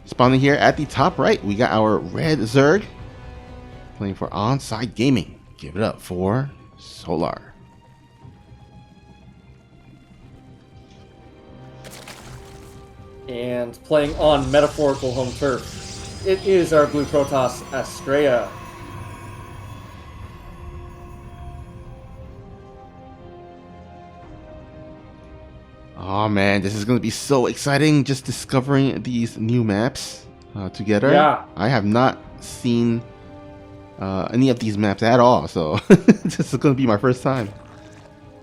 Spawning here at the top right, we got our red Zerg playing for On-Site Gaming. Give it up for Solar. And playing on metaphorical home turf, it is our blue Protoss, Astrea. Oh man, this is going to be so exciting just discovering these new maps together. Yeah. I have not seen any of these maps at all, so this is going to be my first time.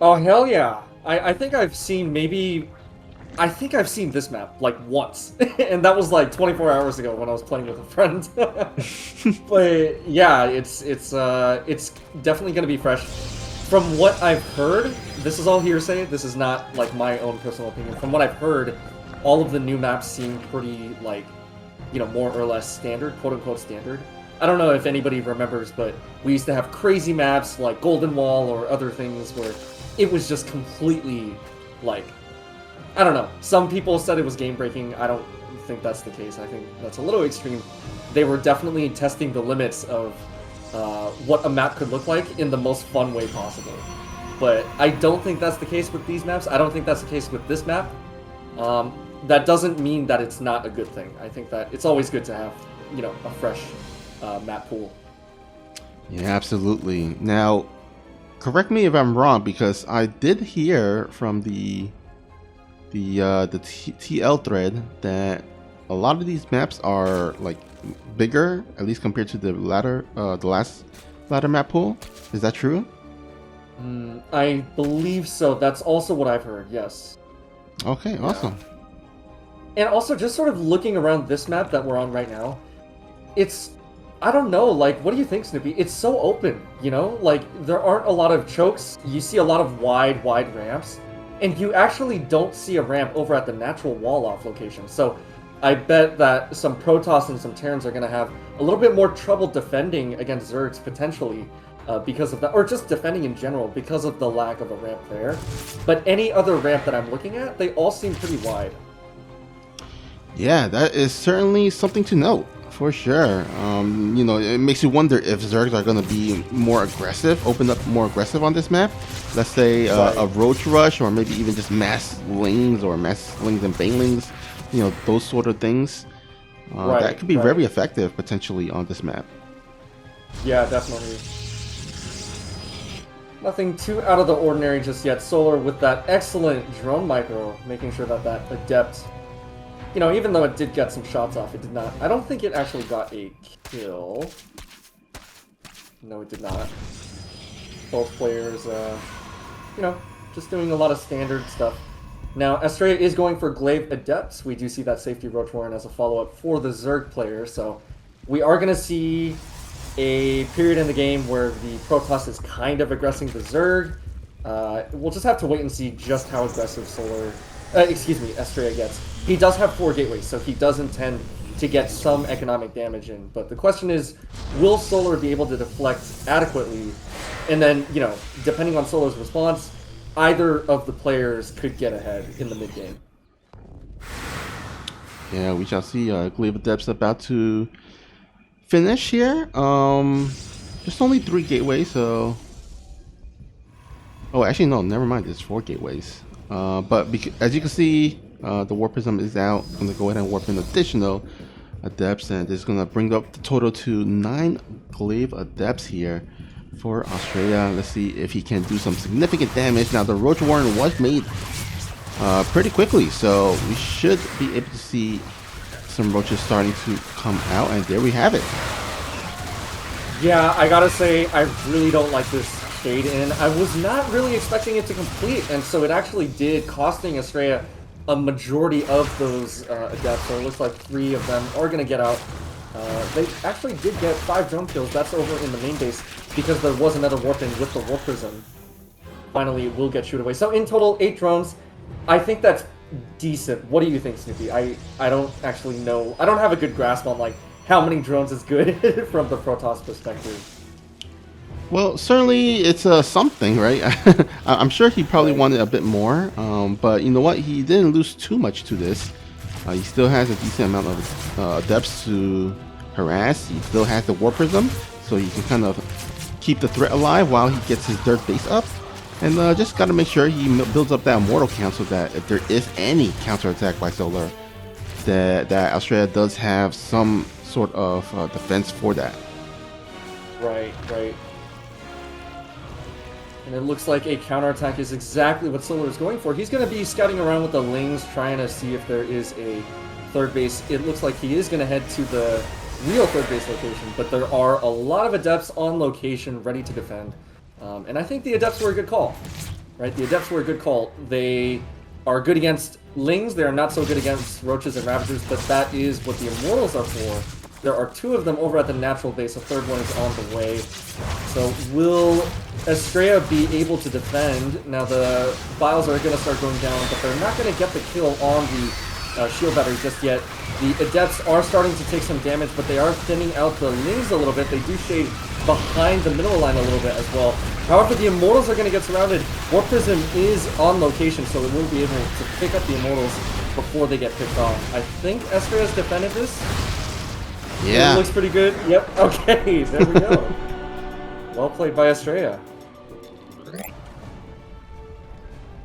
Oh, hell yeah. I think I've seen I think I've seen this map like once, and that was like 24 hours ago when I was playing with a friend. But yeah, it's definitely going to be fresh. From what I've heard, this is all hearsay. This is not like my own personal opinion. From what I've heard, all of the new maps seem pretty like, you know, more or less standard, quote unquote standard. I don't know if anybody remembers, but we used to have crazy maps like Golden Wall or other things where it was just completely like, I don't know. Some people said it was game breaking. I don't think that's the case. I think that's a little extreme. They were definitely testing the limits of what a map could look like in the most fun way possible. But I don't think that's the case with these maps. I don't think that's the case with this map. That doesn't mean that it's not a good thing. I think that it's always good to have, you know, a fresh map pool. Yeah, absolutely. Now, correct me if I'm wrong, because I did hear from the TL thread that a lot of these maps are like bigger, at least compared to the last ladder map pool. Is that true? I believe so. That's also what I've heard. Yes. Okay, awesome. And also, just sort of looking around this map that we're on right now, I don't know, like, what do you think, Snoopy? It's so open, you know? Like, there aren't a lot of chokes. You see a lot of wide ramps. And you actually don't see a ramp over at the natural wall-off location. So I bet that some Protoss and some Terrans are going to have a little bit more trouble defending against Zergs, potentially, because of that. Or just defending in general, because of the lack of a ramp there. But any other ramp that I'm looking at, they all seem pretty wide. Yeah, that is certainly something to note. For sure. You know, it makes you wonder if Zergs are going to be more aggressive, open up more aggressive on this map. Let's say a roach rush, or maybe even just mass lings or mass lings and banelings. You know, those sort of things. That could be very effective potentially on this map. Yeah, definitely. Nothing too out of the ordinary just yet. Solar with that excellent drone micro, making sure that that adept, you know, even though it did get some shots off, it did not. I don't think it actually got a kill. No, it did not. Both players, you know, just doing a lot of standard stuff. Now, Astrea is going for Glaive Adepts. We do see that safety Roach Warren as a follow-up for the Zerg player, so we are going to see a period in the game where the Protoss is kind of aggressing the Zerg. We'll just have to wait and see just how aggressive Astrea gets. He does have 4 gateways, so he does intend to get some economic damage in. But the question is, will Solar be able to deflect adequately? And then, you know, depending on Solar's response, either of the players could get ahead in the mid-game. Yeah, we shall see. Glaive Adepts about to finish here. Just only 3 gateways, so... Oh, actually, no, never mind. There's 4 gateways. But as you can see, the Warp Prism is out. I'm going to go ahead and warp in additional Adepts, and this is going to bring up the total to 9 Glaive Adepts here for Astrea. Let's see if he can do some significant damage. Now, the Roach Warren was made pretty quickly, so we should be able to see some roaches starting to come out, and there we have it. Yeah, I gotta say, I really don't like this fade in. I was not really expecting it to complete, and so it actually did, costing Astrea a majority of those adepts. So it looks like 3 of them are gonna get out. They actually did get 5 drone kills. That's over in the main base because there was another warp in with the Warp Prism. Finally, it will get shoot away. So in total, 8 drones. I think that's decent. What do you think, Snoopy? I don't actually know. I don't have a good grasp on like how many drones is good from the Protoss perspective. Well, certainly it's something, right? I'm sure he probably wanted a bit more, but you know what? He didn't lose too much to this. He still has a decent amount of adepts to harass. He still has the War Prism, so he can kind of keep the threat alive while he gets his dirt base up. And just got to make sure he builds up that mortal count so that if there is any counterattack by Solar, that Astrea does have some sort of defense for that. Right. And it looks like a counterattack is exactly what Solar is going for. He's going to be scouting around with the Lings, trying to see if there is a third base. It looks like he is going to head to the real third base location, but there are a lot of Adepts on location ready to defend. And I think the Adepts were a good call, right? The Adepts were a good call. They are good against Lings. They are not so good against Roaches and Ravagers, but that is what the Immortals are for. There are 2 of them over at the natural base. A third one is on the way. So will Astrea be able to defend? Now the Biles are going to start going down, but they're not going to get the kill on the shield battery just yet. The Adepts are starting to take some damage, but they are thinning out the Lings a little bit. They do shade behind the middle line a little bit as well. However, the Immortals are going to get surrounded. War Prism is on location, so it will be able to pick up the Immortals before they get picked off. I think Astrea's defended this. Yeah. It looks pretty good. Yep. Okay, there we go. Well played by Astrea.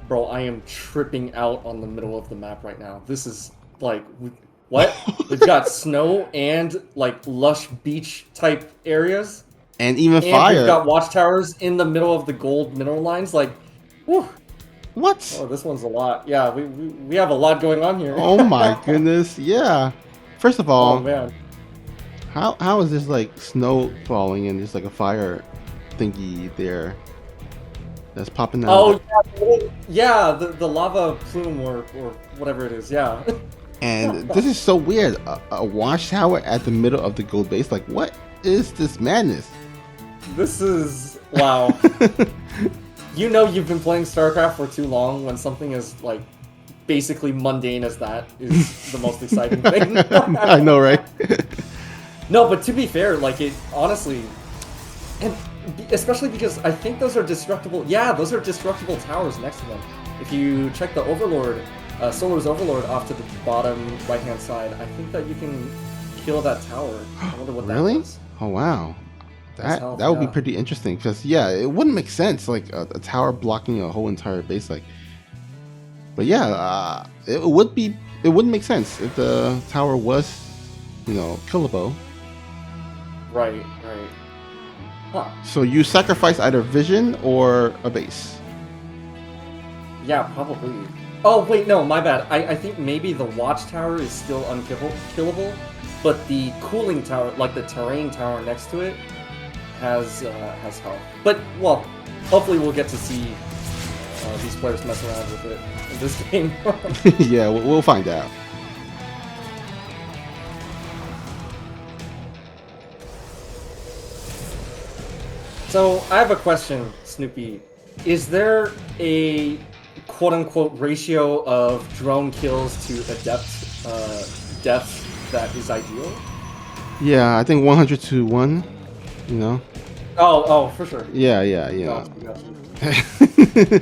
Bro, I am tripping out on the middle of the map right now. This is like, what? We've got snow and like lush beach type areas. And even And fire. we've got watchtowers in the middle of the gold mineral lines. Like, whew. What? Oh, this one's a lot. Yeah, we have a lot going on here. Oh my goodness. Yeah. First of all, Oh man. how is this like snow falling and just like a fire thingy there that's popping out? Oh yeah, the lava plume or whatever it is. Yeah. And this is so weird. A watchtower at the middle of the gold base. Like, what is this madness? This is wow. You know you've been playing StarCraft for too long when something as like basically mundane as that is the most exciting thing. I know, right? No, but to be fair, like it honestly, and especially because I think those are destructible. Yeah, those are destructible towers next to them. If you check the Overlord, Solar's Overlord off to the bottom right-hand side, I think that you can kill that tower. I wonder what Really? that was. Oh wow. That Hell, that would be yeah. pretty interesting because yeah, it wouldn't make sense like a tower blocking a whole entire base like. But yeah, it wouldn't make sense if the tower was, killable. Right. Huh. So you sacrifice either vision or a base. Yeah, probably. Oh, wait, no, my bad. I think maybe the watchtower is still unkillable, but the cooling tower, like the terrain tower next to it, has health. But, well, hopefully we'll get to see these players mess around with it in this game. Yeah, we'll find out. So, I have a question, Snoopy. Is there a quote-unquote ratio of drone kills to adept deaths that is ideal? Yeah, I think 100 to 1, Oh, for sure. Yeah. Gotcha.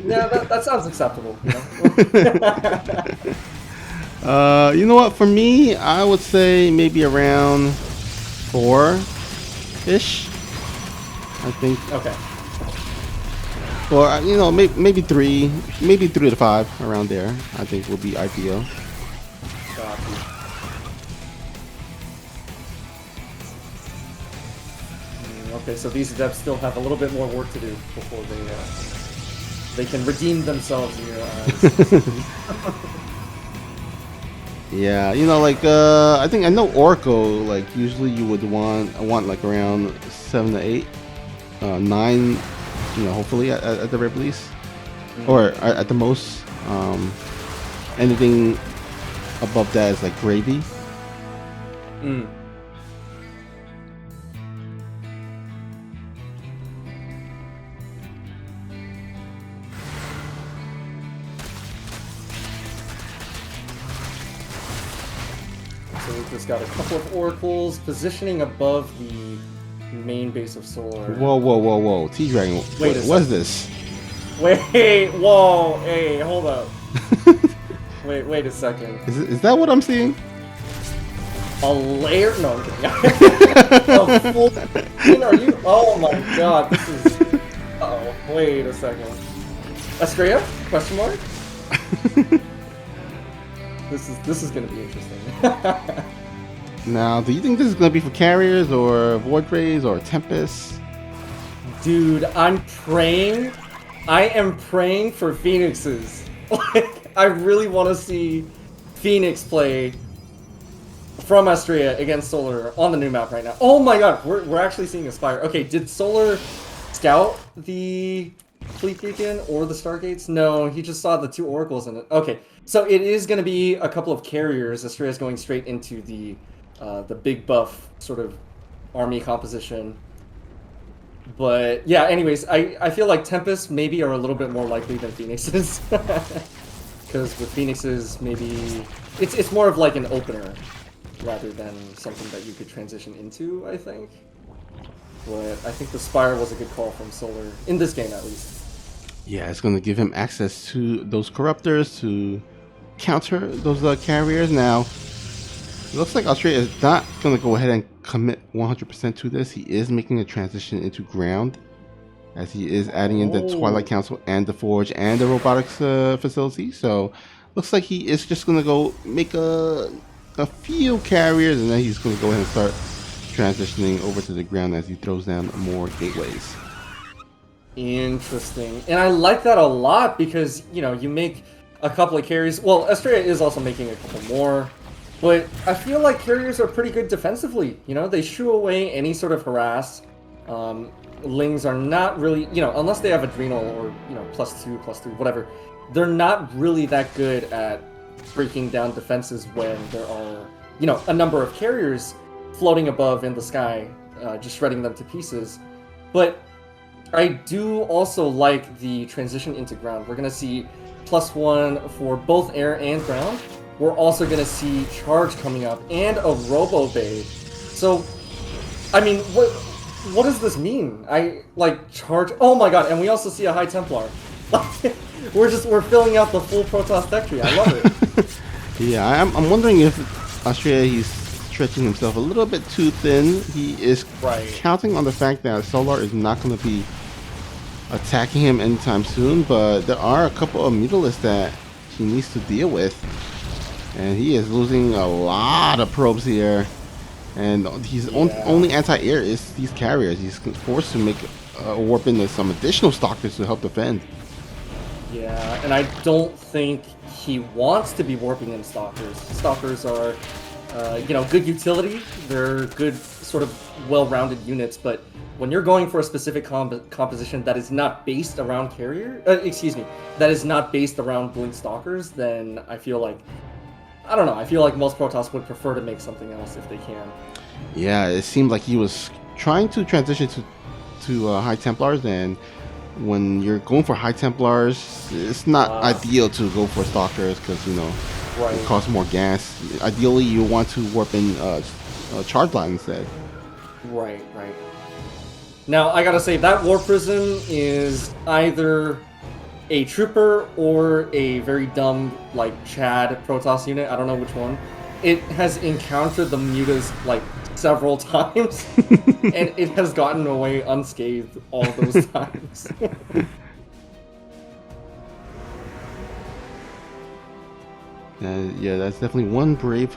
Yeah, that sounds acceptable. You know what? For me, I would say maybe around 4-ish. I think. Okay. Or maybe 3 to 5 around there. I think would be ideal. Gotcha. Okay, so these adepts still have a little bit more work to do before they can redeem themselves in your eyes. Yeah, I know Oracle, like usually you would want like around 7 to 8, 9, hopefully at the very least, or at the most. Anything above that is like gravy. Mm. So we've just got a couple of oracles positioning above the main base of Solar. Whoa. TeaDragon, Wait a what is this? Wait, whoa, hey, hold up. Wait a second. Is that what I'm seeing? A layer? No, I'm kidding. A full screen? Are you? Oh my god, this is. Oh, wait a second. Astrea? Question mark? This is gonna be interesting. Now, do you think this is gonna be for carriers or void rays or tempest? Dude, I'm praying. I am praying for Phoenixes. Like, I really want to see Phoenix play from Astrea against Solar on the new map right now. Oh my god, we're actually seeing Aspire. Okay, did Solar scout the Fleet Beacon or the Stargates? No, he just saw the 2 oracles in it. Okay, so it is going to be a couple of carriers. Astrea is going straight into the big buff sort of army composition. But yeah, anyways, I feel like Tempest maybe are a little bit more likely than Phoenixes. Because with Phoenixes, maybe it's more of like an opener rather than something that you could transition into, I think. But I think the Spire was a good call from Solar, in this game at least. Yeah, it's going to give him access to those corruptors to counter those carriers. Now, it looks like Astrea is not going to go ahead and commit 100% to this. He is making a transition into ground, as he is adding in the Twilight Council and the Forge and the robotics facility. So, looks like he is just going to go make a few carriers, and then he's going to go ahead and start transitioning over to the ground as he throws down more gateways. Interesting. And I like that a lot because, you know, you make a couple of carries. Well, Astrea is also making a couple more. But I feel like carriers are pretty good defensively. You know, they shoo away any sort of harass. Lings are not really, you know, unless they have Adrenal or, you know, +2, +3, whatever. They're not really that good at breaking down defenses when there are, you know, a number of carriers floating above in the sky, just shredding them to pieces. But I do also like the transition into ground. We're going to see +1 for both air and ground. We're also going to see charge coming up and a robo bay. So, I mean, what does this mean? Charge. Oh my god! And we also see a High Templar. we're filling out the full Protoss tech tree. I love it. Yeah, I'm wondering if Astrea, he's stretching himself a little bit too thin. He is counting on the fact that Solar is not going to be attacking him anytime soon, but there are a couple of Mutalisks that he needs to deal with. And he is losing a lot of probes here. And his only anti-air is these carriers. He's forced to make warp into some additional stalkers to help defend. Yeah, and I don't think he wants to be warping in stalkers. Stalkers are, you know, good utility. They're good, sort of well-rounded units. But when you're going for a specific composition that is not based around that is not based around blink stalkers, then I feel like, I don't know, I feel like most Protoss would prefer to make something else if they can. Yeah, it seemed like he was trying to transition to High Templars, and when you're going for High Templars, it's not ideal to go for Stalkers because, you know, it costs more gas. Ideally, you want to warp in Charge Line instead. Right. Now, I gotta say, that War Prism is either a trooper or a very dumb, like, Chad Protoss unit. I don't know which one. It has encountered the mutas, like, several times, and it has gotten away unscathed all those times. Yeah, that's definitely one brave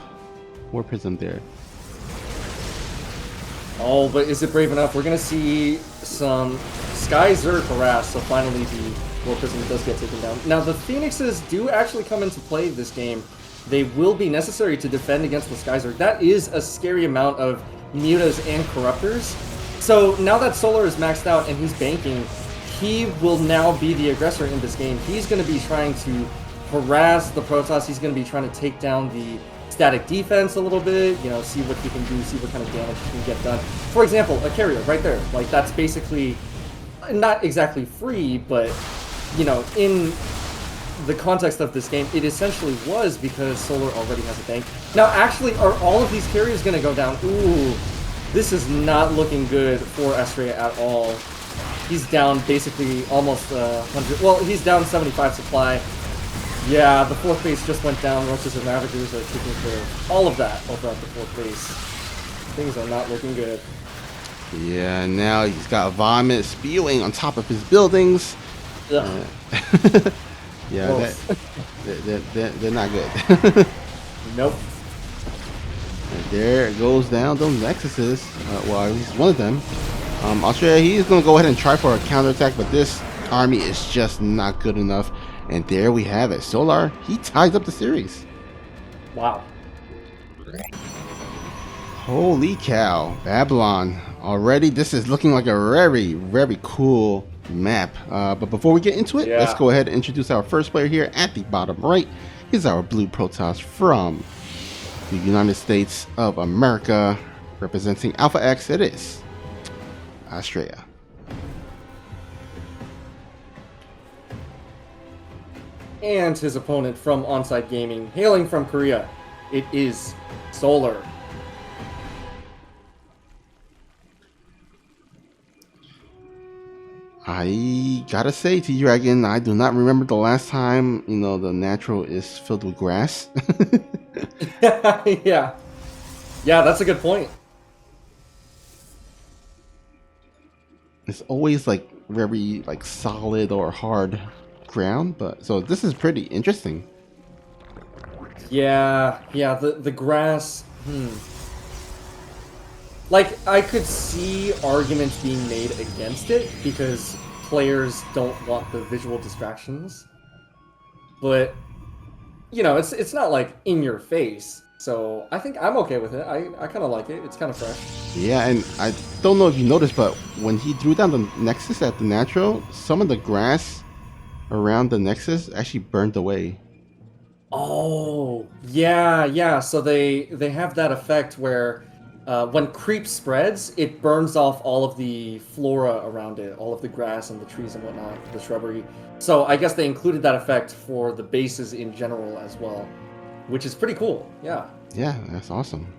War Prism there. Oh, but is it brave enough? We're gonna see some Sky Zerg harass, so finally the War Prism does get taken down. Now, the Phoenixes do actually come into play this game. They will be necessary to defend against the Sky Zerg. That is a scary amount of mutas and corruptors. So now that Solar is maxed out and he's banking, he will now be the aggressor in this game. He's going to be trying to harass the Protoss. He's going to be trying to take down the static defense a little bit, you know, see what he can do, see what kind of damage he can get done. For example, a carrier right there. Like, that's basically not exactly free, but, you know, in the context of this game, it essentially was because Solar already has a bank. Now, actually, are all of these carriers going to go down? Ooh, this is not looking good for Astrea at all. He's down basically almost 100. Well, he's down 75 supply. Yeah, the fourth base just went down. Rushes and Ravagers are taking care of all of that over at the fourth base. Things are not looking good. Yeah, now he's got vomit spewing on top of his buildings. Ugh. Yeah, they're not good. Nope. And there goes down those Nexuses. Well, at least one of them. Australia, he's going to go ahead and try for a counterattack, but this army is just not good enough. And there we have it. Solar, he ties up the series. Wow. Holy cow. Babylon. Already, this is looking like a very, very cool map. But before we get into it, let's go ahead and introduce our first player here at the bottom right. He's our blue Protoss from the United States of America, representing Alpha X. It is Astrea. And his opponent from Onside Gaming, hailing from Korea, it is Solar. I gotta say, TeaDragon, I do not remember the last time, the natural is filled with grass. Yeah. Yeah, that's a good point. It's always like very like solid or hard ground, but so this is pretty interesting. Yeah, the grass, Like, I could see arguments being made against it because players don't want the visual distractions. But, it's not like in your face. So I think I'm okay with it. I kind of like it. It's kind of fresh. Yeah, and I don't know if you noticed, but when he threw down the Nexus at the natural, some of the grass around the Nexus actually burned away. Oh, yeah. So they have that effect where when creep spreads, it burns off all of the flora around it, all of the grass and the trees and whatnot, the shrubbery. So I guess they included that effect for the bases in general as well, which is pretty cool. Yeah. Yeah, that's awesome.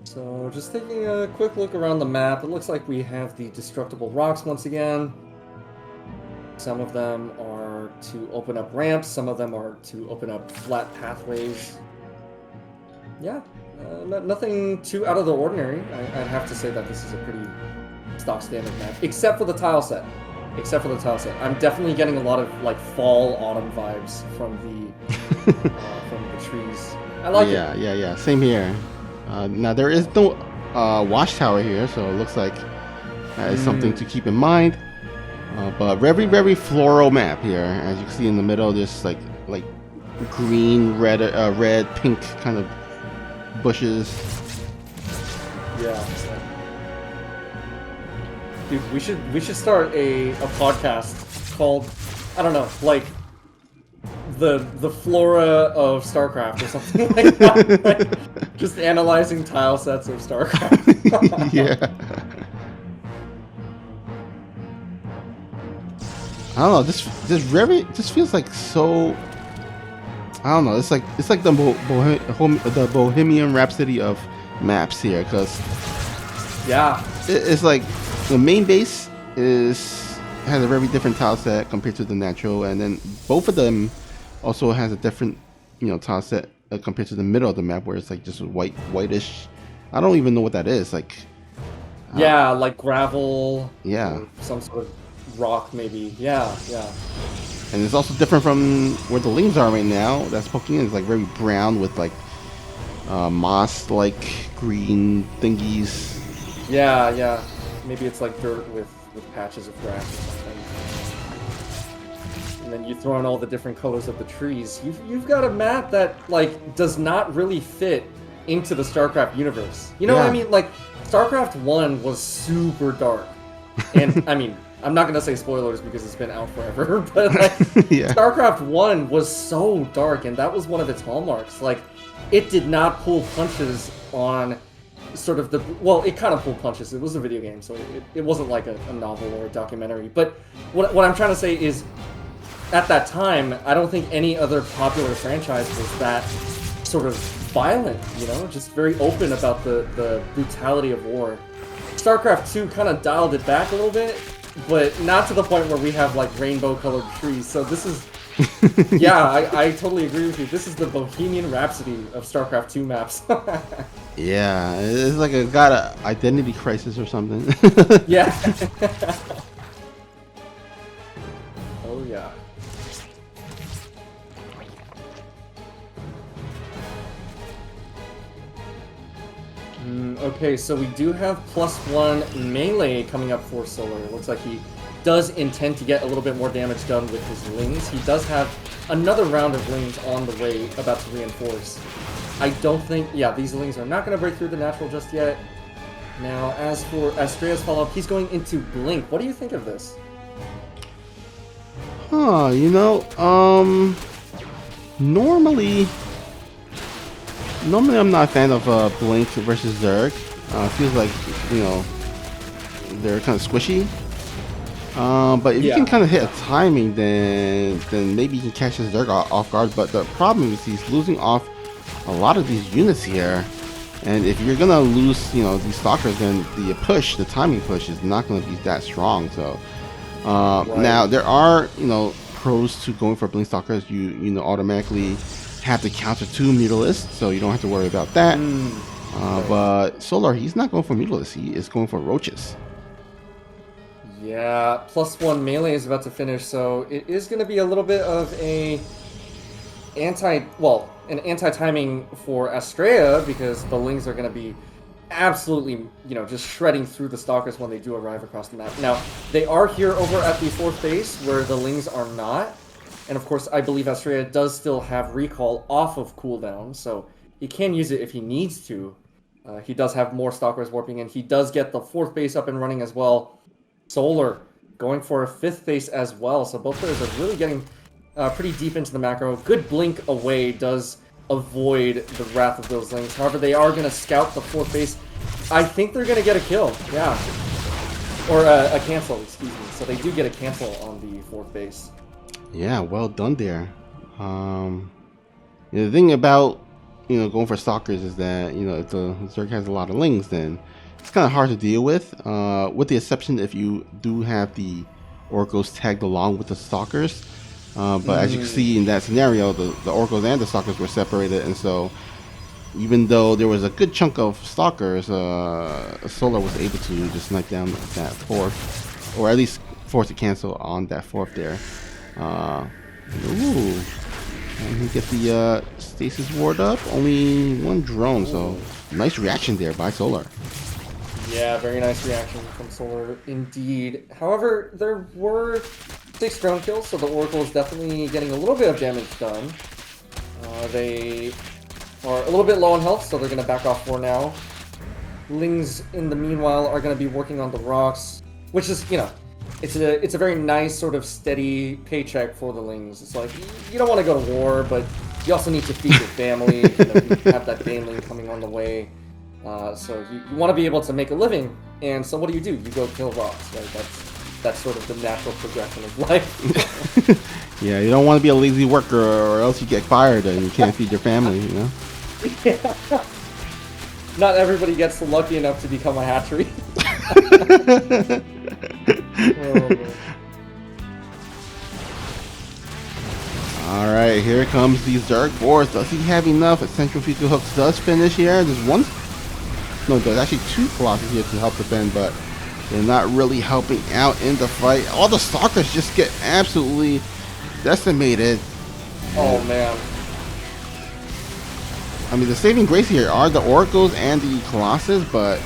So just taking a quick look around the map, it looks like we have the destructible rocks once again. Some of them are to open up ramps, some of them are to open up flat pathways. Yeah, nothing too out of the ordinary. I'd have to say that this is a pretty stock standard map, except for the tile set. I'm definitely getting a lot of like fall autumn vibes from the trees. I like it. Yeah. Same here. Now there is no watchtower here, so it looks like that is something to keep in mind. But very, very floral map here. As you can see in the middle, there's like green, red, pink kind of bushes. Yeah. Dude, we should start a podcast called, I don't know, like the flora of StarCraft or something like that. Like, just analyzing tile sets of StarCraft. Yeah. I don't know. This feels like so. I don't know. It's like the Bohemian Rhapsody of maps here, because yeah, it's like the main base has a very different tile set compared to the natural, and then both of them also has a different tile set compared to the middle of the map, where it's like just whitish. I don't even know what that is. Like yeah, like gravel. Yeah. Some sort of rock maybe. Yeah. And it's also different from where the lings are right now. That's poking in. It's like very brown with like moss-like green thingies. Yeah. Maybe it's like dirt with patches of grass or something. And then you throw in all the different colors of the trees. You've got a map that like does not really fit into the StarCraft universe. You know what I mean? Like StarCraft 1 was super dark. And I mean, I'm not gonna say spoilers because it's been out forever, but like, StarCraft 1 was so dark, and that was one of its hallmarks. Like, it did not pull punches on sort of it kind of pulled punches. It was a video game, so it wasn't like a novel or a documentary. But what I'm trying to say is, at that time, I don't think any other popular franchise was that sort of violent, just very open about the brutality of war. StarCraft 2 kind of dialed it back a little bit, but not to the point where we have like rainbow-colored trees. So this is, yeah, I totally agree with you. This is the Bohemian Rhapsody of StarCraft 2 maps. Yeah, it's like it got a identity crisis or something. Yeah. Oh yeah. Okay, so we do have +1 melee coming up for Solar. It looks like he does intend to get a little bit more damage done with his Lings. He does have another round of Lings on the way, about to reinforce. I don't think... Yeah, these Lings are not going to break through the natural just yet. Now, as for Astrea's follow-up, he's going into Blink. What do you think of this? Huh, you know, normally I'm not a fan of Blink versus Zerg. Feels like, you know, they're kind of squishy. But if you can kind of hit a timing, then maybe you can catch his Zerg off guard. But the problem is he's losing off a lot of these units here. And if you're gonna lose, you know, these stalkers, then the timing push is not gonna be that strong. So now there are, you know, pros to going for Blink stalkers. You know, automatically have to counter 2 Mutalisks, so you don't have to worry about that. But Solar, he's not going for Mutalisks, he is going for Roaches. Yeah, +1 melee is about to finish, so it is going to be a little bit of an anti-timing for Astrea, because the Lings are going to be absolutely, you know, just shredding through the Stalkers when they do arrive across the map. Now, they are here over at the 4th base, where the Lings are not. And of course, I believe Astrea does still have recall off of cooldown, so he can use it if he needs to. He does have more Stalkers warping in. He does get the 4th base up and running as well. Solar going for a 5th base as well, so both players are really getting pretty deep into the macro. Good Blink away does avoid the wrath of those Lings. However, they are going to scout the 4th base. I think they're going to get a kill, yeah. Or a cancel, excuse me. So they do get a cancel on the 4th base. Yeah, well done there. The thing about, you know, going for Stalkers is that, you know, if the Zerg has a lot of Lings, then it's kind of hard to deal with the exception if you do have the Oracles tagged along with the Stalkers. But as you can see in that scenario, the Oracles and the Stalkers were separated, and so even though there was a good chunk of Stalkers, Solar was able to just snipe down that 4th, or at least force a cancel on that 4th there. Ooh, and he get the stasis ward up. Only 1 drone, so nice reaction there by Solar. Yeah, very nice reaction from Solar indeed. However, there were 6 drone kills, so the Oracle is definitely getting a little bit of damage done. They are a little bit low on health, so they're going to back off for now. Lings, in the meanwhile, are going to be working on the rocks, which is, you know, it's a very nice sort of steady paycheck for the Lings. It's like, you don't want to go to war, but you also need to feed your family. You know, you have that Baneling coming on the way. So you want to be able to make a living, and so what do? You go kill rocks, right? That's sort of the natural progression of life. Yeah, you don't want to be a lazy worker, or else you get fired and you can't feed your family, you know? Yeah. Not everybody gets lucky enough to become a hatchery. Alright, here comes the Zerg Force. Does he have enough? Central Future Hooks does finish here. There's one... No, there's actually 2 Colossus here to help defend, but they're not really helping out in the fight. All the Stalkers just get absolutely decimated. Oh, man. I mean, the saving grace here are the Oracles and the Colossus, but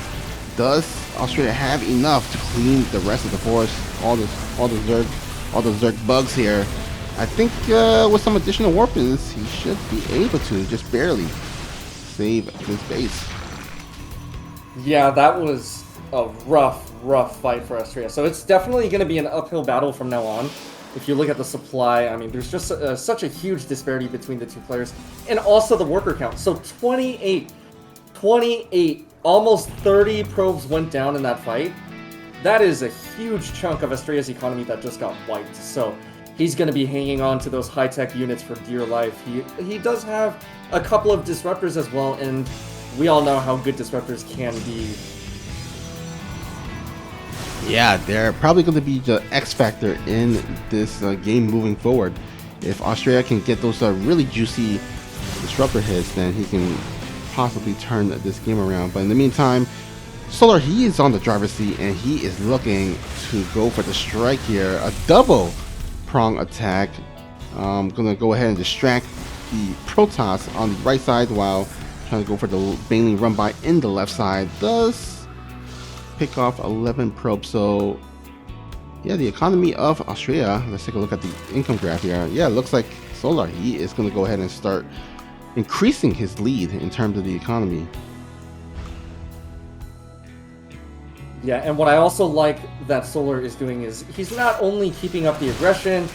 does Australia have enough to clean the rest of the force? All the Zerg bugs here. I think with some additional warpings, he should be able to just barely save this base. Yeah, that was a rough fight for Astrea. So it's definitely going to be an uphill battle from now on. If you look at the supply, I mean, there's just such a huge disparity between the 2 players. And also the worker count. So 28, almost 30 probes went down in that fight. That is a huge chunk of Astrea's economy that just got wiped. So he's going to be hanging on to those high-tech units for dear life. He does have a couple of disruptors as well, and we all know how good disruptors can be. Yeah, they're probably going to be the X factor in this game moving forward. If Astrea can get those really juicy disruptor hits, then he can possibly turn this game around. But in the meantime, Solar, he is on the driver's seat and he is looking to go for the strike here. A double prong attack. Gonna go ahead and distract the Protoss on the right side while trying to go for the Baneling run by in the left side. Does pick off 11 probes. So yeah, the economy of Astrea. Let's take a look at the income graph here. Yeah, it looks like Solar, he is going to go ahead and start increasing his lead in terms of the economy. Yeah, and what I also like that Solar is doing is he's not only keeping up the aggression.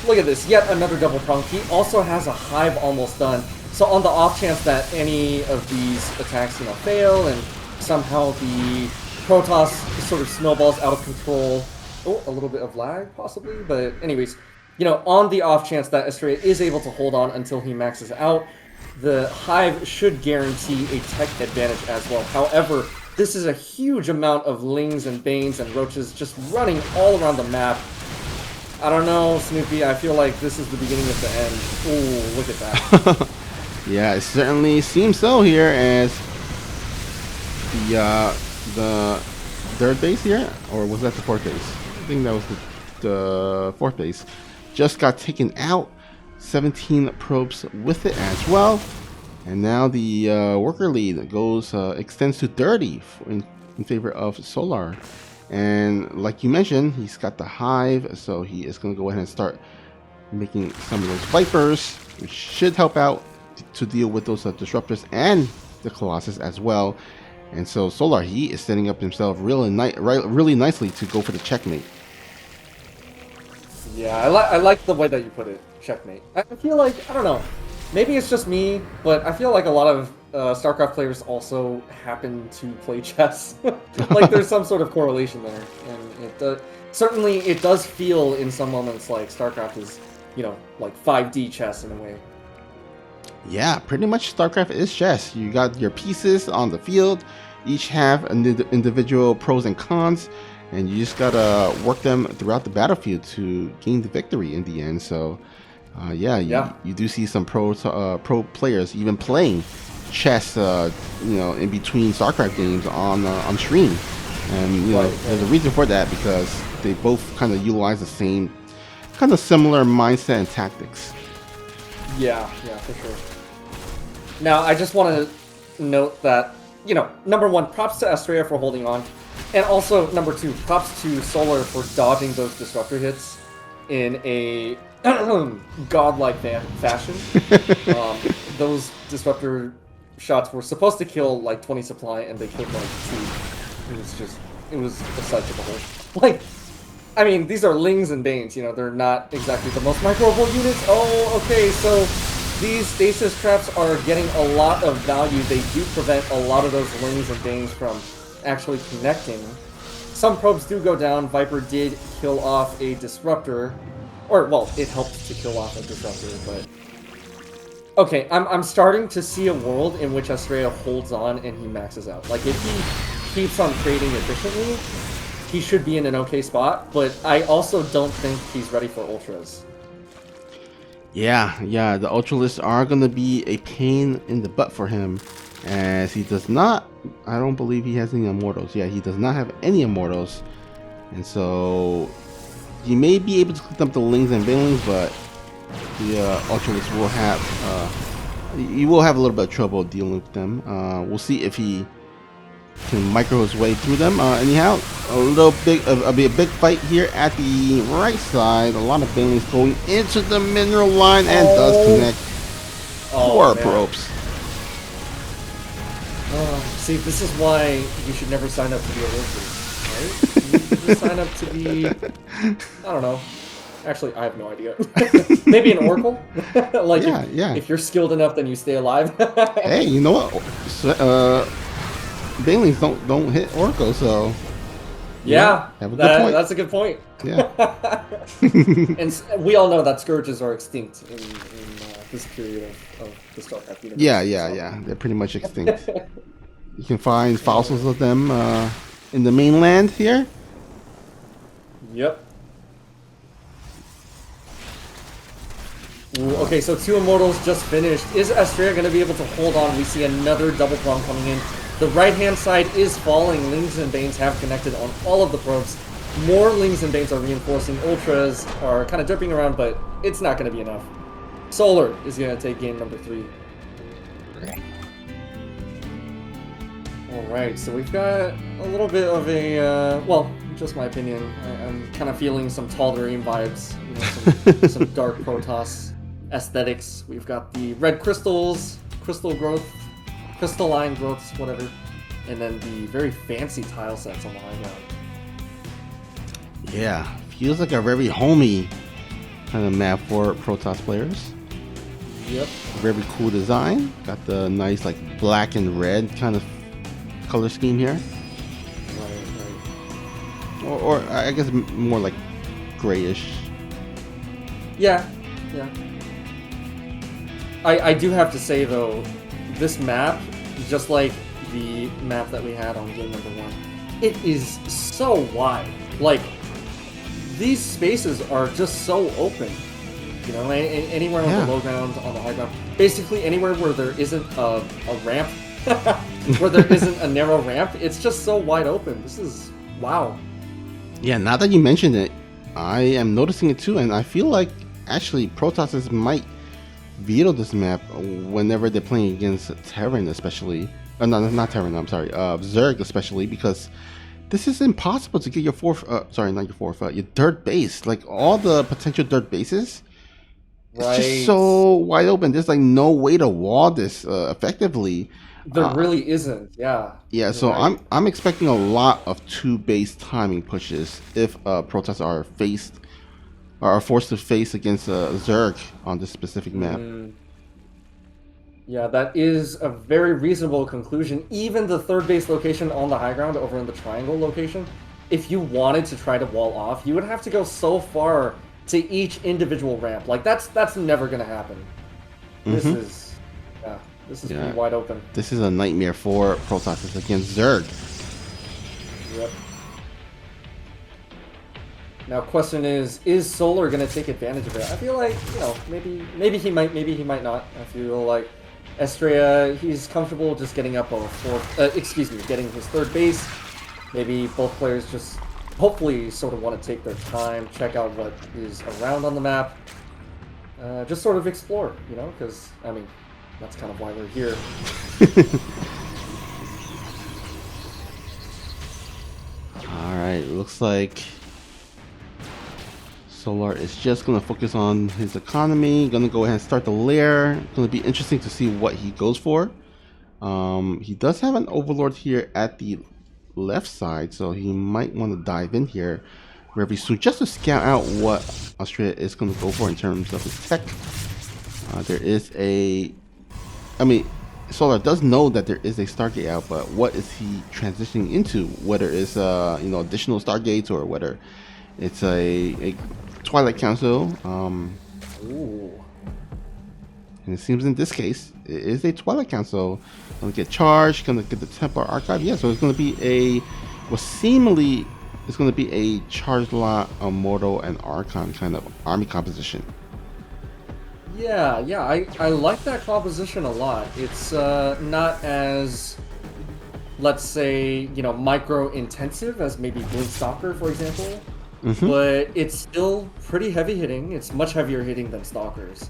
Look at this, yet another double prong. He also has a hive almost done. So on the off chance that any of these attacks, fail and somehow the Protoss sort of snowballs out of control. Oh, a little bit of lag possibly, but anyways, on the off chance that Astrea is able to hold on until he maxes out, the hive should guarantee a tech advantage as well. However, this is a huge amount of lings and banes and roaches just running all around the map. I don't know, Snoopy, I feel like this is the beginning of the end. Oh, look at that. Yeah, it certainly seems so here, as the third base here, or was that the fourth base? I think that was the fourth base. Just got taken out. 17 probes with it as well. And now the worker lead goes extends to 30 in favor of Solar. And like you mentioned, he's got the hive, so he is going to go ahead and start making some of those Vipers, which should help out to deal with those disruptors and the Colossus as well. And so Solar, he is setting up himself really nicely to go for the checkmate. Yeah, I like the way that you put it, checkmate. I feel like, I don't know, maybe it's just me, but I feel like a lot of StarCraft players also happen to play chess. Like there's some sort of correlation there, and certainly it does feel in some moments like StarCraft is, like 5D chess in a way. Yeah, pretty much StarCraft is chess. You got your pieces on the field, each have individual pros and cons, and you just gotta work them throughout the battlefield to gain the victory in the end. So, you do see some pro players even playing chess, in between StarCraft games on stream, and there's a reason for that, because they both kind of utilize the same kind of similar mindset and tactics. Yeah, for sure. Now, I just want to note that, number one, props to Astrea for holding on. And also, number two, props to Solar for dodging those disruptor hits in a godlike fashion. Those disruptor shots were supposed to kill like 20 supply, and they killed like 2. It was a sight to behold. Like, I mean, these are Lings and Banes, they're not exactly the most microable units. Oh, okay, so these stasis traps are getting a lot of value. They do prevent a lot of those Lings and Banes from actually connecting. Some probes do go down. Viper did kill off a disruptor. Or, well, it helped to kill off a disruptor, but... Okay, I'm starting to see a world in which Astrea holds on and he maxes out. Like, if he keeps on trading efficiently, he should be in an okay spot, but I also don't think he's ready for Ultras. Yeah, the Ultralists are going to be a pain in the butt for him, as he does not, I don't believe he has any Immortals. Yeah, he does not have any Immortals, and so he may be able to click up the Lings and Banelings, but the Ultralists will have, he will have a little bit of trouble dealing with them. We'll see if he can micro his way through them. Anyhow, a big fight here at the right side. A lot of Banelings going into the mineral line, and does connect 4 probes. See, this is why you should never sign up to be a worker, right? You should sign up to be, I don't know. Actually, I have no idea. Maybe an Oracle? Like, if you're skilled enough, then you stay alive. Hey, you know what? Banelings don't hit Oracle, so have a good point. That's a good point. Yeah. And we all know that Scourges are extinct in this period of the StarCraft universe. Yeah. They're pretty much extinct. You can find fossils of them in the mainland here. Yep. Ooh, okay, so 2 Immortals just finished. Is Astrea going to be able to hold on? We see another double prong coming in. The right-hand side is falling. Lings and Banes have connected on all of the probes. More Lings and Banes are reinforcing. Ultras are kind of dripping around, but it's not going to be enough. Solar is going to take game number 3. Alright, so we've got a little bit of a, well, just my opinion. I'm kind of feeling some Tal'Darim vibes. You know, some dark Protoss aesthetics. We've got the red crystals, crystal growth, crystalline growths, whatever. And then the very fancy tile sets on the high ground. Yeah, feels like a very homey kind of map for Protoss players. Yep. Very cool design. Got the nice like black and red kind of color scheme here. Right. Or I guess more like grayish. Yeah. I do have to say though, this map, just like the map that we had on game number 1, it is so wide. Like, these spaces are just so open. You know, anywhere on the low ground, on the high ground, basically anywhere where there isn't a ramp, where there isn't a narrow ramp, it's just so wide open. This is wow. Yeah, now that you mentioned it, I am noticing it too, and I feel like actually Protosses might veto this map whenever they're playing against Terran, especially. No, not Terran. I'm sorry, Zerg, especially because this is impossible to get your your third base. Like all the potential third bases, it's just so wide open. There's like no way to wall this effectively. There really isn't. Yeah. Yeah. So right. I'm expecting a lot of 2 base timing pushes if Protoss are forced to face against Zerg on this specific map. Yeah, that is a very reasonable conclusion. Even the third base location on the high ground over in the triangle location, if you wanted to try to wall off, you would have to go so far to each individual ramp. Like that's never going to happen. This is pretty wide open. This is a nightmare for Protosses against Zerg. Yep. Now, question is Solar going to take advantage of it? I feel like, you know, maybe he might, maybe he might not. I feel like Astrea, he's comfortable just getting up a getting his third base. Maybe both players just hopefully sort of want to take their time, check out what is around on the map, just sort of explore, you know, because, I mean, that's kind of why we're here. Alright, looks like Solar is just going to focus on his economy, going to go ahead and start the lair. Going to be interesting to see what he goes for. He does have an Overlord here at the left side, so he might want to dive in here very soon just to scout out what Astrea is going to go for in terms of his tech. There is Solar does know that there is a Stargate out, but what is he transitioning into? Whether it's additional Stargates or whether it's a Twilight Council. Ooh. And it seems in this case it is a Twilight Council. Gonna get charged, gonna get the Templar Archive. Yeah, so it's gonna be seemingly it's gonna be a charged lot, Immortal, and Archon kind of army composition. Yeah, I like that composition a lot. It's not as, let's say, micro intensive as maybe Blink Stalker, for example. But it's still pretty heavy hitting. It's much heavier hitting than Stalkers.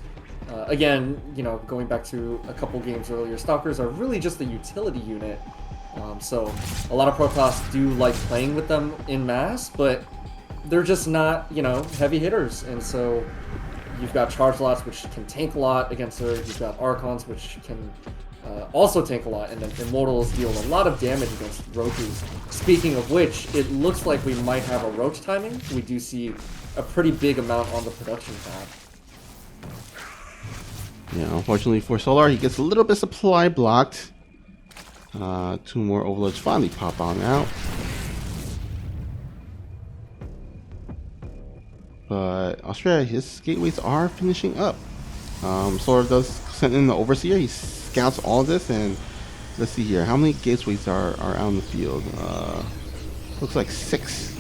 Again, going back to a couple games earlier, Stalkers are really just a utility unit. So a lot of Protoss do like playing with them in mass, but they're just not, heavy hitters. And so you've got charge lots, which can tank a lot against her. You've got Archons, which can also tank a lot, and then Immortals deal a lot of damage against Roaches. Speaking of which, it looks like we might have a Roach timing. We do see a pretty big amount on the production tab. Yeah, unfortunately for Solar, he gets a little bit supply blocked. 2 more Overlords finally pop on out. But Astrea, his gateways are finishing up. Solar does send in the Overseer. He scouts all this, and let's see here. How many gateways are out in the field? Looks like 6.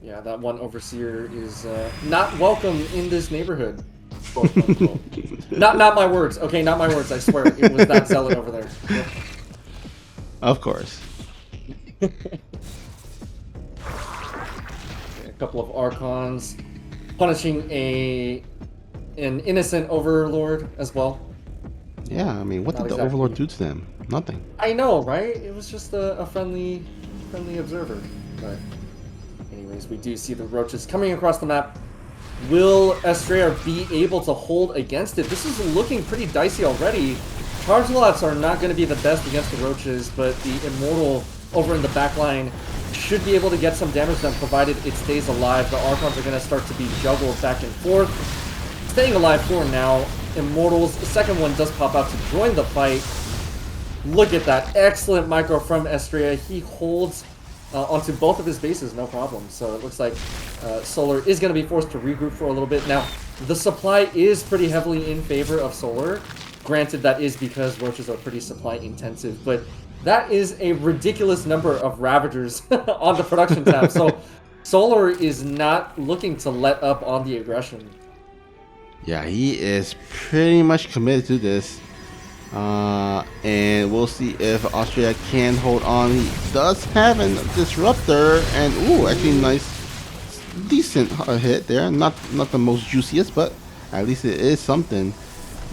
Yeah, that one overseer is not welcome in this neighborhood. Quote, unquote. Not my words. Okay, not my words. I swear it was that zealot over there. Yep. Of course. Okay, a couple of archons punishing an innocent overlord as well. Yeah, I mean, what Not did the exactly. Overlord do to them? Nothing. I know, right? It was just a friendly observer. But anyways, we do see the roaches coming across the map. Will Astrea be able to hold against it? This is looking pretty dicey already. Charge lots are not going to be the best against the roaches, but the Immortal over in the back line should be able to get some damage done, provided it stays alive. The Archons are going to start to be juggled back and forth. Staying alive for now. Immortals, the second one does pop out to join the fight. Look at that. Excellent micro from Astrea. He holds onto both of his bases, no problem. So it looks like Solar is going to be forced to regroup for a little bit. Now, the supply is pretty heavily in favor of Solar. Granted, that is because roaches are pretty supply intensive, but that is a ridiculous number of Ravagers on the production tab. So Solar is not looking to let up on the aggression. Yeah, he is pretty much committed to this. And we'll see if Astrea can hold on. He does have a disruptor, and ooh, actually nice, decent hit there. Not the most juiciest, but at least it is something.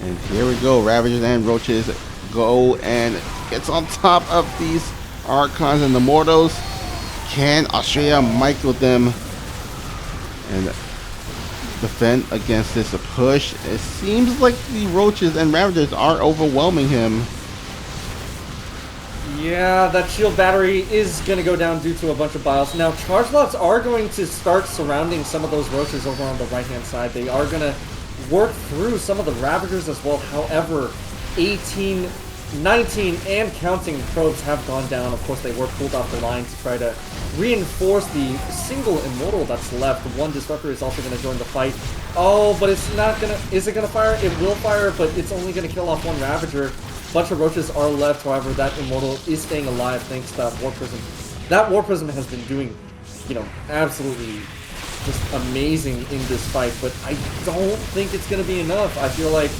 And here we go, Ravagers and Roaches go and gets on top of these Archons and the Mortals. Can Astrea micro them and defend against this push? It seems like the Roaches and Ravagers are overwhelming him. Yeah, that shield battery is going to go down due to a bunch of bios. Now, charge lots are going to start surrounding some of those roaches over on the right-hand side. They are going to work through some of the Ravagers as well. However, 18, 19, and counting probes have gone down. Of course, they were pulled off the line to try to reinforce the single Immortal that's left. One Disruptor is also going to join the fight. Oh, but it's not going to... Is it going to fire? It will fire, but it's only going to kill off one Ravager. Bunch of Roaches are left. However, that Immortal is staying alive thanks to that War Prism. That War Prism has been doing, you know, absolutely just amazing in this fight, but I don't think it's going to be enough. I feel like,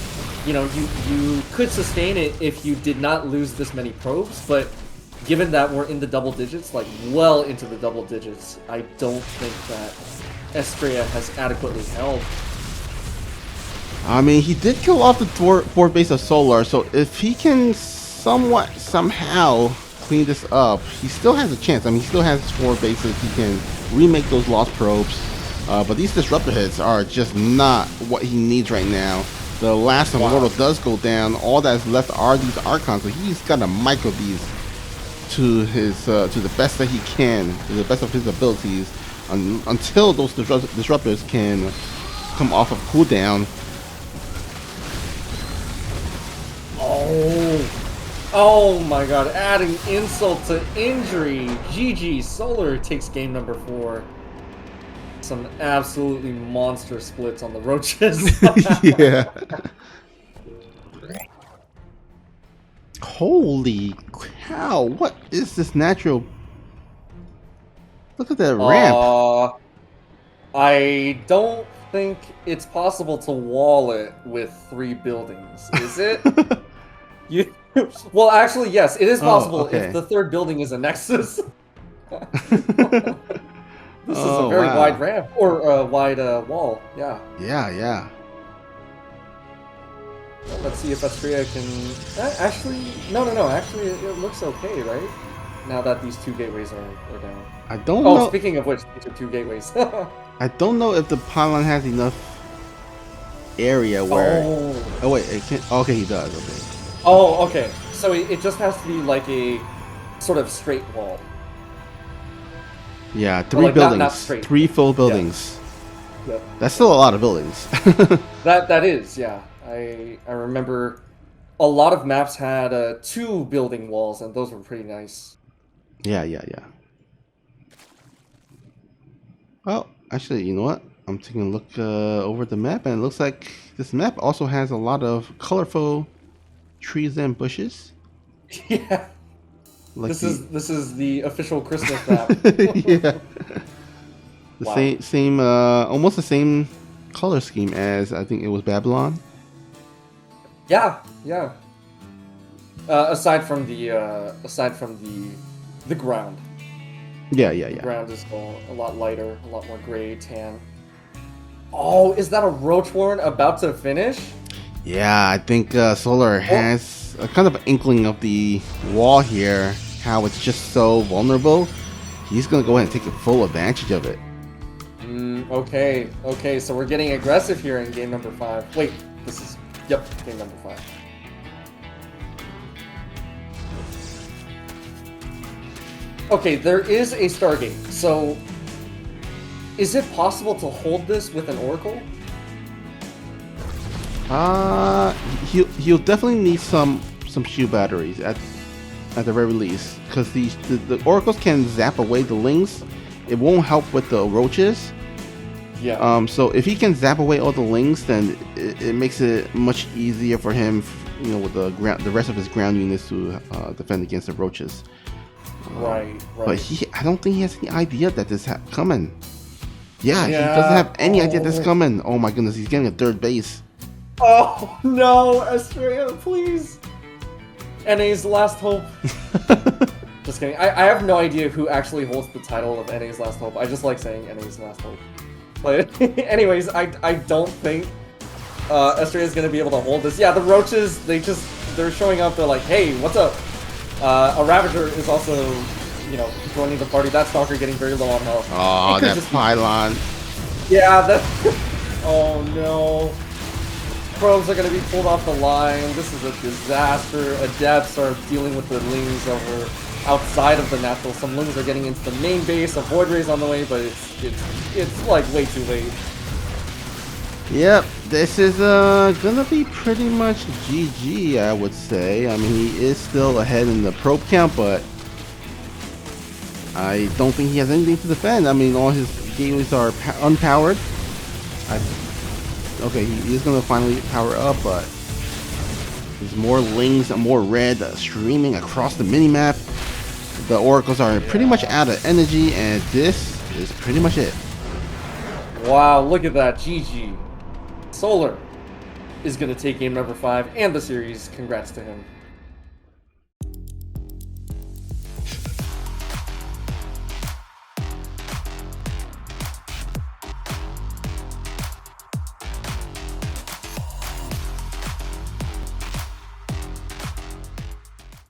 you know, you could sustain it if you did not lose this many probes, but given that we're in the double digits, like well into the double digits, I don't think that Astrea has adequately held. I mean, he did kill off the fourth base of Solar, so if he can somehow clean this up, he still has a chance. I mean, he still has 4 bases. He can remake those lost probes, but these disruptor hits are just not what he needs right now. The last Immortal does go down. All that's left are these Archons, so he's got to micro these to his to the best that he can, to the best of his abilities, until those disruptors can come off of cooldown. Oh my god, adding insult to injury. GG, Solar takes game number 4. Some absolutely monster splits on the Roaches. Yeah. Holy cow, what is this natural? Look at that ramp. I don't think it's possible to wall it with 3 buildings, is it? Well, actually, yes, it is possible if the 3rd building is a Nexus. This is a very wide ramp, or a wide wall, yeah. Yeah. Let's see if Astrea can... Actually, no. Actually, it looks okay, right? Now that these 2 gateways are down. I don't know. Oh, speaking of which, these are 2 gateways. I don't know if the pylon has enough area where... Oh, wait, it can't... Okay, he does, okay. Oh, okay. So it just has to be like a sort of straight wall. Yeah, 3 buildings. Not 3 full buildings. Yep. That's still a lot of buildings. That is, yeah. I remember a lot of maps had 2 building walls, and those were pretty nice. Yeah. Well, actually, you know what? I'm taking a look over the map, and it looks like this map also has a lot of colorful trees and bushes. Yeah. Like this is the official Christmas map. Yeah. The Wow. same, almost the same color scheme as I think it was Babylon. Yeah, yeah. Aside from the ground. Yeah, yeah, The yeah. ground is a lot lighter, a lot more gray, tan. Oh, is that a Roach Warren about to finish? Yeah, I think Solar has a kind of an inkling of the wall here, how it's just so vulnerable. He's gonna go ahead and take full advantage of it. Okay, okay, so we're getting aggressive here in game number 5. Wait, this is, yep, game number 5. Okay, there is a Stargate, so is it possible to hold this with an Oracle? He'll definitely need some shield batteries at the very least, because the oracles can zap away the lings. It won't help with the roaches. Yeah. So if he can zap away all the lings, then it makes it much easier for him, you know, with the rest of his ground units to defend against the roaches. Right. But I don't think he has any idea that this is coming. Yeah, he doesn't have any idea that's coming. Oh my goodness, he's getting a third base. Oh no, Astrea, please. NA's last hope. Just kidding. I have no idea who actually holds the title of NA's last hope. I just like saying NA's last hope. But anyways, I don't think Astrea is gonna be able to hold this. Yeah, the roaches, they're showing up. They're like, hey, what's up? A Ravager is also, you know, joining the party. That Stalker getting very low on health. Oh, that pylon. Yeah, that. Oh no. Probes are going to be pulled off the line. This is a disaster. Adepts are dealing with the lings over outside of the natural. Some lings are getting into the main base. A Void Ray's on the way, but it's like way too late. Yep, this is gonna be pretty much GG, I would say. I mean, he is still ahead in the probe count, but I don't think he has anything to defend. I mean, all his gateways are unpowered. Okay, he is gonna finally power up, but there's more lings and more red streaming across the minimap. The oracles are pretty much out of energy, and this is pretty much it. Wow, look at that. GG. Solar is going to take game number 5 and the series. Congrats to him.